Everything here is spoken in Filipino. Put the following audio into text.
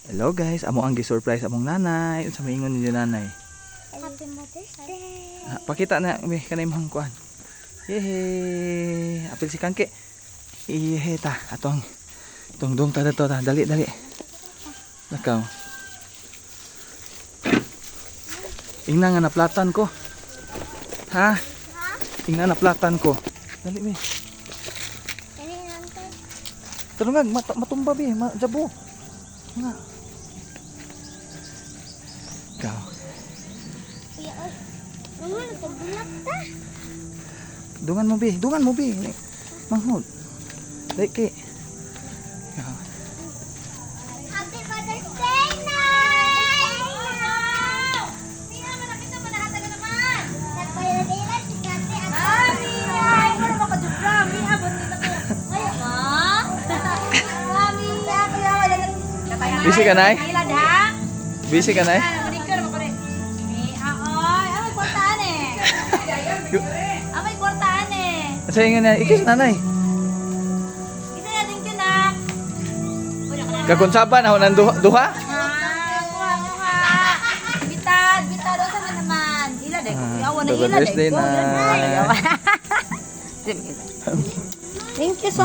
Hello guys, amo ang gi-surprise among nanay. Unsa may ingon ninyo nanay? Happy Mother's Day. Pakita na be kanay imong kuan. Yehe, apil si Kangke. Yehe ta, atong tungdong ta dato ta, dali. Nakaw. Ingna nga naplatan ko. Ha? Ingna naplatan ko. Dali be. Dali nante. Tulungan, matumba be, jabo. Nga. Ikaw. Kuya, oy. Naman, nagbulak ta. Dungan mo be. Manghod. Dali ki. Ikaw. Happy Mother's Day, Nay! Hindi naman nakita mo lahat na naman. Nagpalagay si Kate at Mami! Ay, wala makadubra. May abot nila ko. Ay, ma? Mami, ako yung wala na. Busy ka nay? Kailan ha? Busy ka nay? Manikar mo pa rin. Ay, amay kwartaan eh. Amay kwartaan eh. Sa ingon na, ikis nanay. Isa natin yun ah. Kakunsaban ako ng duha? Kuha. Bitad daw sa naman. Ila deh ko. Yawan na Happy ila birthday, deh ko. Nay. Thank you so